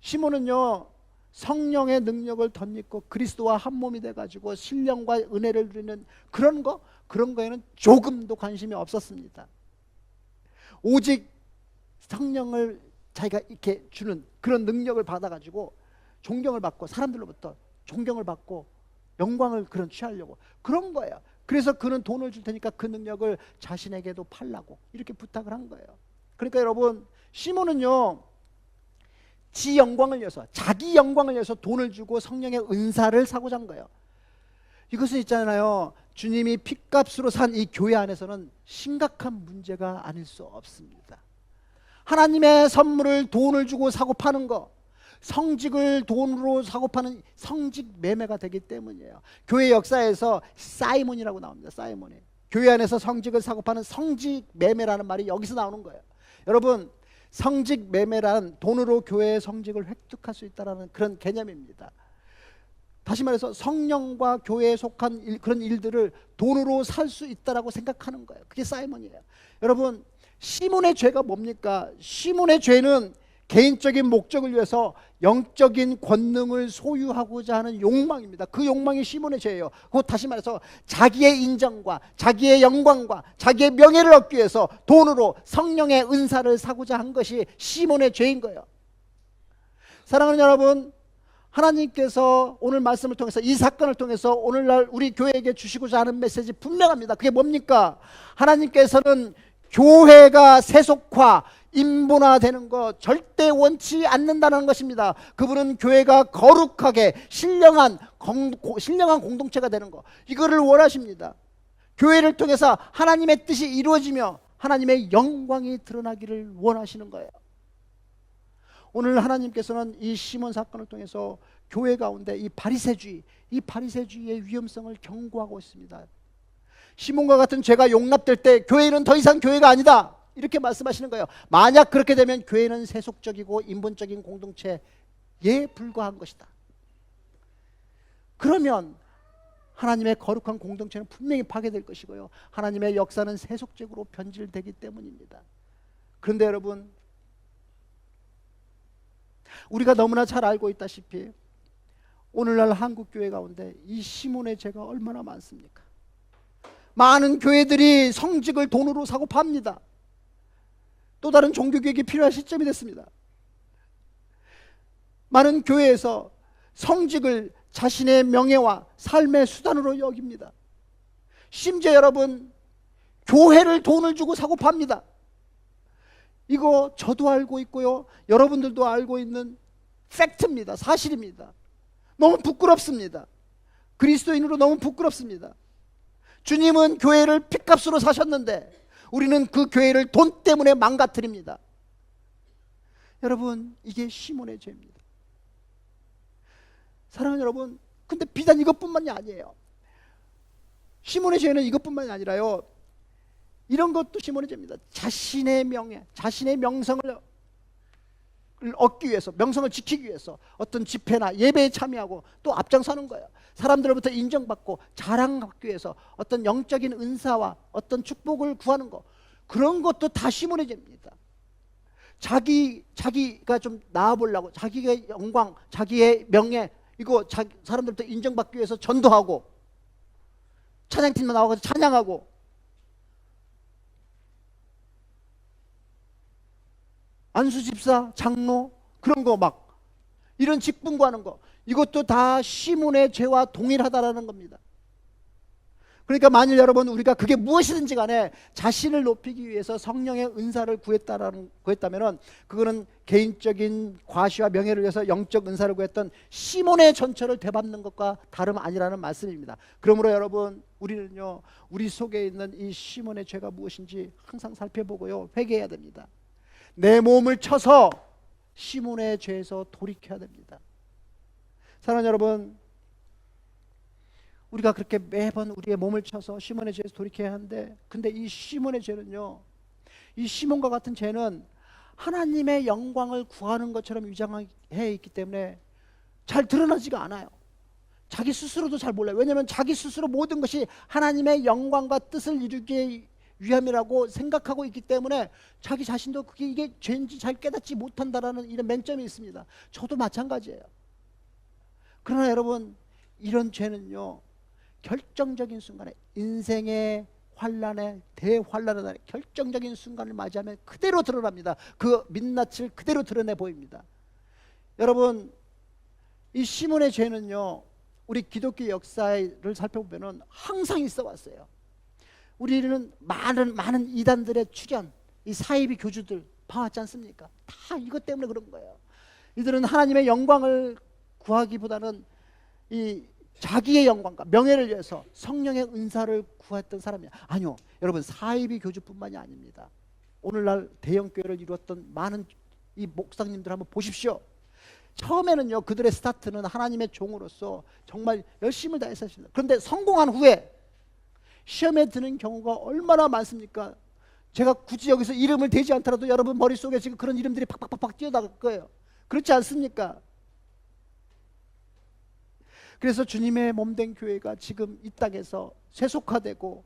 시몬은요, 성령의 능력을 덧입고 그리스도와 한 몸이 돼가지고 신령과 은혜를 누리는 그런 거에는 조금도 관심이 없었습니다. 오직 성령을 자기가 이렇게 주는 그런 능력을 받아가지고 존경을 받고 사람들로부터 존경을 받고 영광을 취하려고 그런 거예요. 그래서 그는 돈을 줄 테니까 그 능력을 자신에게도 팔라고 이렇게 부탁을 한 거예요. 그러니까 여러분, 시몬은요, 자기 영광을 위해서 돈을 주고 성령의 은사를 사고자 한 거예요. 이것은 있잖아요, 주님이 핏값으로 산 이 교회 안에서는 심각한 문제가 아닐 수 없습니다. 하나님의 선물을 돈을 주고 사고 파는 거, 성직을 돈으로 사고 파는 성직 매매가 되기 때문이에요. 교회 역사에서 사이몬이라고 나옵니다. 사이몬이 교회 안에서 성직을 사고 파는 성직 매매라는 말이 여기서 나오는 거예요. 여러분, 성직 매매란 돈으로 교회의 성직을 획득할 수 있다는 그런 개념입니다. 다시 말해서 성령과 교회에 속한 그런 일들을 돈으로 살 수 있다라고 생각하는 거예요. 그게 사이몬이에요. 여러분, 시몬의 죄가 뭡니까? 시몬의 죄는 개인적인 목적을 위해서 영적인 권능을 소유하고자 하는 욕망입니다. 그 욕망이 시몬의 죄예요. 곧 다시 말해서 자기의 인정과 자기의 영광과 자기의 명예를 얻기 위해서 돈으로 성령의 은사를 사고자 한 것이 시몬의 죄인 거예요. 사랑하는 여러분, 하나님께서 오늘 말씀을 통해서, 이 사건을 통해서 오늘날 우리 교회에게 주시고자 하는 메시지 분명합니다. 그게 뭡니까? 하나님께서는 교회가 세속화, 인본화되는 거 절대 원치 않는다는 것입니다. 그분은 교회가 거룩하게 신령한 공동체가 되는 거, 이거를 원하십니다. 교회를 통해서 하나님의 뜻이 이루어지며 하나님의 영광이 드러나기를 원하시는 거예요. 오늘 하나님께서는 이 시몬 사건을 통해서 교회 가운데 이 바리새주의의 위험성을 경고하고 있습니다. 시몬과 같은 죄가 용납될 때 교회는 더 이상 교회가 아니다, 이렇게 말씀하시는 거예요. 만약 그렇게 되면 교회는 세속적이고 인본적인 공동체에 불과한 것이다. 그러면 하나님의 거룩한 공동체는 분명히 파괴될 것이고요, 하나님의 역사는 세속적으로 변질되기 때문입니다. 그런데 여러분, 우리가 너무나 잘 알고 있다시피 오늘날 한국 교회 가운데 이 시몬의 죄가 얼마나 많습니까? 많은 교회들이 성직을 돈으로 사고 팝니다. 또 다른 종교개혁이 필요한 시점이 됐습니다. 많은 교회에서 성직을 자신의 명예와 삶의 수단으로 여깁니다. 심지어 여러분, 교회를 돈을 주고 사고 팝니다. 이거 저도 알고 있고요, 여러분들도 알고 있는 팩트입니다. 사실입니다. 너무 부끄럽습니다. 그리스도인으로 너무 부끄럽습니다. 주님은 교회를 핏값으로 사셨는데 우리는 그 교회를 돈 때문에 망가뜨립니다. 여러분, 이게 시몬의 죄입니다. 사랑하는 여러분, 근데 비단 이것뿐만이 아니에요. 시몬의 죄는 이것뿐만이 아니라요, 이런 것도 시몬의 죄입니다. 자신의 명예, 자신의 명성을 얻기 위해서, 명성을 지키기 위해서 어떤 집회나 예배에 참여하고 또 앞장서는 거예요. 사람들로부터 인정받고 자랑받기 위해서 어떤 영적인 은사와 어떤 축복을 구하는 거, 그런 것도 다 시몬의 죄입니다. 자기가 좀 나아보려고, 자기의 영광, 자기의 명예, 이거 사람들부터 인정받기 위해서 전도하고, 찬양팀만 나와서 찬양하고, 안수집사, 장로, 그런 거 막 이런 직분 구하는 거, 이것도 다 시몬의 죄와 동일하다라는 겁니다. 그러니까 만일 여러분, 우리가 그게 무엇이든지 간에 자신을 높이기 위해서 성령의 은사를 구했다면 그거는 개인적인 과시와 명예를 위해서 영적 은사를 구했던 시몬의 전처를 되밟는 것과 다름 아니라는 말씀입니다. 그러므로 여러분, 우리는요, 우리 속에 있는 이 시몬의 죄가 무엇인지 항상 살펴보고요, 회개해야 됩니다. 내 몸을 쳐서 시몬의 죄에서 돌이켜야 됩니다. 사랑하는 여러분, 우리가 그렇게 매번 우리의 몸을 쳐서 시몬의 죄에서 돌이켜야 하는데, 근데 이 시몬의 죄는요, 이 시몬과 같은 죄는 하나님의 영광을 구하는 것처럼 위장해 있기 때문에 잘 드러나지가 않아요. 자기 스스로도 잘 몰라요. 왜냐하면 자기 스스로 모든 것이 하나님의 영광과 뜻을 이루기 위함이라고 생각하고 있기 때문에 자기 자신도 이게 죄인지 잘 깨닫지 못한다라는 이런 맹점이 있습니다. 저도 마찬가지예요. 그러나 여러분, 이런 죄는요, 결정적인 순간에, 인생의 환란의 대환란의 날에 결정적인 순간을 맞이하면 그대로 드러납니다. 그 민낯을 그대로 드러내 보입니다. 여러분, 이 시몬의 죄는요, 우리 기독교 역사를 살펴보면 항상 있어 왔어요. 우리는 많은 이단들의 출현, 이 사이비 교주들 봐왔지 않습니까? 다 이것 때문에 그런 거예요. 이들은 하나님의 영광을 구하기보다는 이 자기의 영광과 명예를 위해서 성령의 은사를 구했던 사람이야. 아니요, 여러분, 사이비 교주뿐만이 아닙니다. 오늘날 대형교회를 이루었던 많은 이 목사님들 한번 보십시오. 처음에는요, 그들의 스타트는 하나님의 종으로서 정말 열심을 다해서 했습니다. 그런데 성공한 후에 시험에 드는 경우가 얼마나 많습니까? 제가 굳이 여기서 이름을 대지 않더라도 여러분 머릿속에 지금 그런 이름들이 팍팍팍 뛰어나갈 거예요. 그렇지 않습니까? 그래서 주님의 몸된 교회가 지금 이 땅에서 세속화되고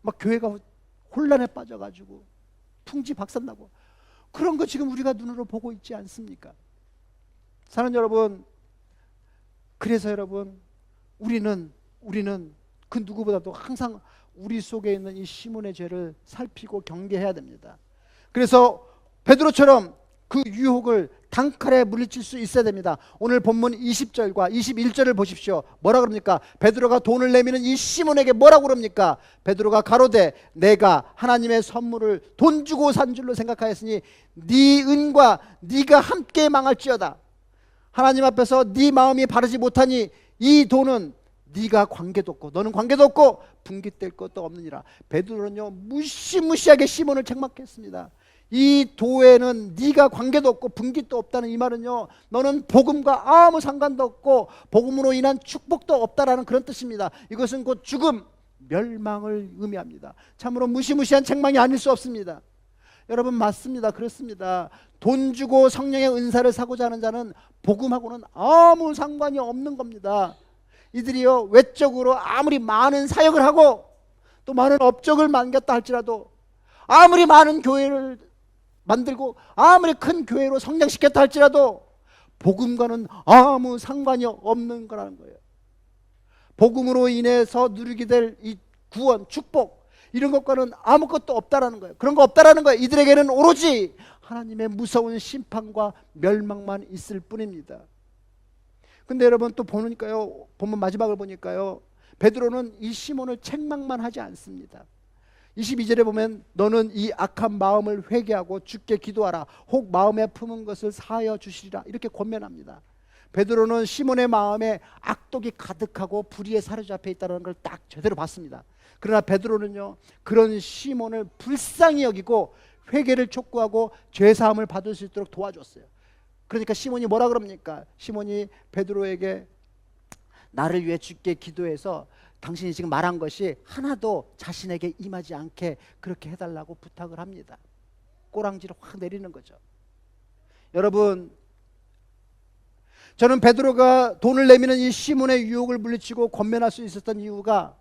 막 교회가 혼란에 빠져가지고 풍지박산나고 그런 거 지금 우리가 눈으로 보고 있지 않습니까? 사랑하는 여러분, 그래서 여러분, 우리는 그 누구보다도 항상 우리 속에 있는 이 시몬의 죄를 살피고 경계해야 됩니다. 그래서 베드로처럼 그 유혹을 단칼에 물리칠 수 있어야 됩니다. 오늘 본문 20절과 21절을 보십시오. 뭐라 그럽니까? 베드로가 돈을 내미는 이 시몬에게 뭐라고 그럽니까? 베드로가 가로되 내가 하나님의 선물을 돈 주고 산 줄로 생각하였으니 네 은과 네가 함께 망할지어다. 하나님 앞에서 네 마음이 바르지 못하니 이 돈은 네가 관계도 없고 너는 관계도 없고 분깃될 것도 없느니라. 베드로는요, 무시무시하게 시몬을 책망했습니다. 이 도에는 네가 관계도 없고 분깃도 없다는 이 말은요, 너는 복음과 아무 상관도 없고 복음으로 인한 축복도 없다라는 그런 뜻입니다. 이것은 곧 죽음, 멸망을 의미합니다. 참으로 무시무시한 책망이 아닐 수 없습니다. 여러분, 맞습니다. 그렇습니다. 돈 주고 성령의 은사를 사고자 하는 자는 복음하고는 아무 상관이 없는 겁니다. 이들이요, 외적으로 아무리 많은 사역을 하고 또 많은 업적을 만겼다 할지라도, 아무리 많은 교회를 만들고 아무리 큰 교회로 성장시켰다 할지라도 복음과는 아무 상관이 없는 거라는 거예요. 복음으로 인해서 누리게 될 이 구원, 축복, 이런 것과는 아무것도 없다라는 거예요. 그런 거 없다라는 거예요. 이들에게는 오로지 하나님의 무서운 심판과 멸망만 있을 뿐입니다. 근데 여러분, 또 보니까요, 본문 마지막을 보니까요, 베드로는 이 시몬을 책망만 하지 않습니다. 22절에 보면 너는 이 악한 마음을 회개하고 주께 기도하라. 혹 마음에 품은 것을 사하여 주시리라. 이렇게 권면합니다. 베드로는 시몬의 마음에 악독이 가득하고 불의에 사로잡혀 있다는 걸 딱 제대로 봤습니다. 그러나 베드로는요, 그런 시몬을 불쌍히 여기고 회개를 촉구하고 죄사함을 받을 수 있도록 도와줬어요. 그러니까 시몬이 뭐라 그럽니까? 시몬이 베드로에게 나를 위해 주께 기도해서 당신이 지금 말한 것이 하나도 자신에게 임하지 않게 그렇게 해달라고 부탁을 합니다. 꼬랑지를 확 내리는 거죠. 여러분, 저는 베드로가 돈을 내미는 이 시몬의 유혹을 물리치고 권면할 수 있었던 이유가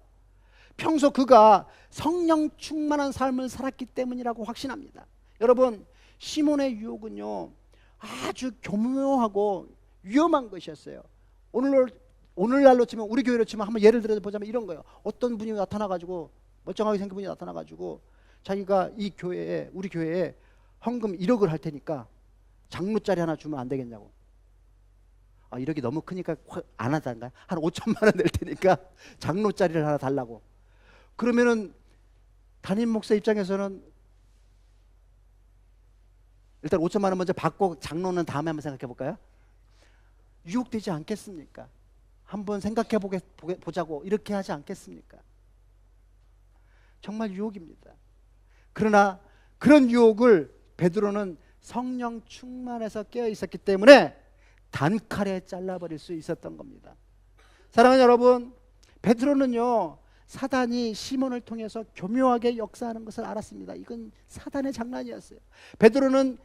평소 그가 성령 충만한 삶을 살았기 때문이라고 확신합니다. 여러분, 시몬의 유혹은요, 아주 교묘하고 위험한 것이었어요. 오늘날로 치면, 우리 교회로 치면 한번 예를 들어 보자면 이런 거예요. 어떤 분이 나타나가지고, 멀쩡하게 생긴 분이 나타나가지고 자기가 이 교회에, 우리 교회에 헌금 1억을 할 테니까 장로짜리 하나 주면 안 되겠냐고. 1억이 너무 크니까 안 하다는가요? 한 5천만 원 낼 테니까 장로짜리를 하나 달라고. 그러면은 담임 목사 입장에서는 일단 5천만 원 먼저 받고 장로는 다음에 한번 생각해 볼까요? 유혹되지 않겠습니까? 한번 생각해 보자고 이렇게 하지 않겠습니까? 정말 유혹입니다. 그러나 그런 유혹을 베드로는 성령 충만해서 깨어 있었기 때문에 단칼에 잘라버릴 수 있었던 겁니다. 사랑하는 여러분, 베드로는요, 사단이 시몬을 통해서 교묘하게 역사하는 것을 알았습니다. 이건 사단의 장난이었어요. 베드로는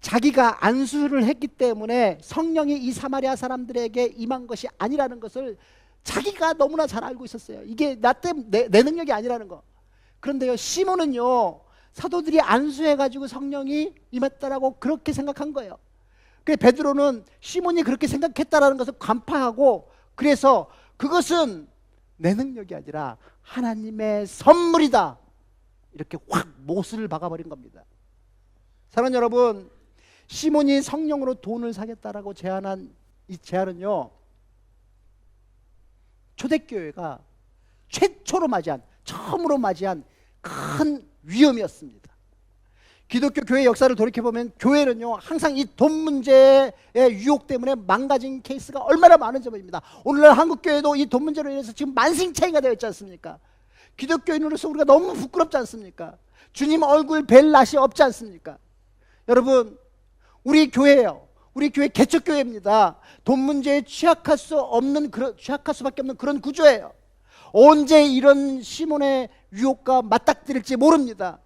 자기가 안수를 했기 때문에 성령이 이 사마리아 사람들에게 임한 것이 아니라는 것을 자기가 너무나 잘 알고 있었어요. 이게 나 때문에 내 능력이 아니라는 거. 그런데요, 시몬은요, 사도들이 안수해가지고 성령이 임했다라고 그렇게 생각한 거예요. 그래서 베드로는 시몬이 그렇게 생각했다라는 것을 간파하고, 그래서 그것은 내 능력이 아니라 하나님의 선물이다, 이렇게 확 못을 박아버린 겁니다. 사랑하는 여러분, 시몬이 성령으로 돈을 사겠다라고 제안한 이 제안은요, 초대교회가 처음으로 맞이한 큰 위험이었습니다. 기독교 교회 역사를 돌이켜보면 교회는요, 항상 이 돈 문제의 유혹 때문에 망가진 케이스가 얼마나 많은지 보입니다. 오늘날 한국교회도 이 돈 문제로 인해서 지금 만신창이가 되어 있지 않습니까? 기독교인으로서 우리가 너무 부끄럽지 않습니까? 주님 얼굴 뵐 낯이 없지 않습니까? 여러분, 우리 교회예요. 우리 교회 개척교회입니다. 돈 문제에 취약할 수밖에 없는 그런 구조예요. 언제 이런 시몬의 유혹과 맞닥뜨릴지 모릅니다.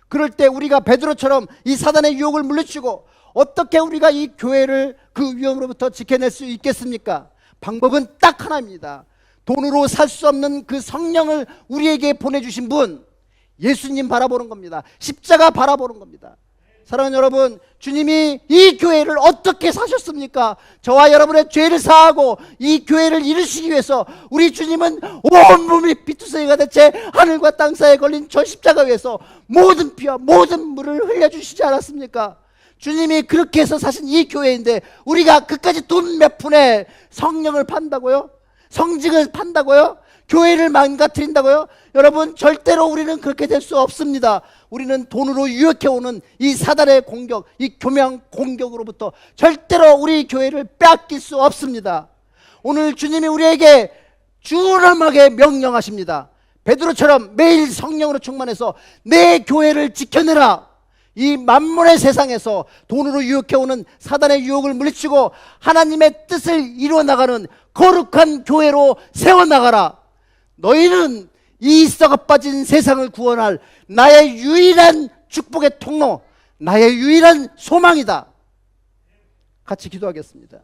그럴 때 우리가 베드로처럼 이 사단의 유혹을 물리치고 어떻게 우리가 이 교회를 그 위험으로부터 지켜낼 수 있겠습니까? 방법은 딱 하나입니다. 돈으로 살 수 없는 그 성령을 우리에게 보내주신 분, 예수님 바라보는 겁니다. 십자가 바라보는 겁니다. 사랑하는 여러분, 주님이 이 교회를 어떻게 사셨습니까? 저와 여러분의 죄를 사하고 이 교회를 이루시기 위해서 우리 주님은 온몸이 피투성이가 대체 하늘과 땅 사이에 걸린 저 십자가 위에서 모든 피와 모든 물을 흘려주시지 않았습니까? 주님이 그렇게 해서 사신 이 교회인데 우리가 그까지 돈 몇 푼에 성령을 판다고요? 성직을 판다고요? 교회를 망가뜨린다고요? 여러분, 절대로 우리는 그렇게 될 수 없습니다. 우리는 돈으로 유혹해오는 이 사단의 공격, 이 교묘한 공격으로부터 절대로 우리 교회를 빼앗길 수 없습니다. 오늘 주님이 우리에게 준엄하게 명령하십니다. 베드로처럼 매일 성령으로 충만해서 내 교회를 지켜내라. 이 만문의 세상에서 돈으로 유혹해오는 사단의 유혹을 물리치고 하나님의 뜻을 이루어나가는 거룩한 교회로 세워나가라. 너희는 이 썩어 빠진 세상을 구원할 나의 유일한 축복의 통로, 나의 유일한 소망이다. 같이 기도하겠습니다.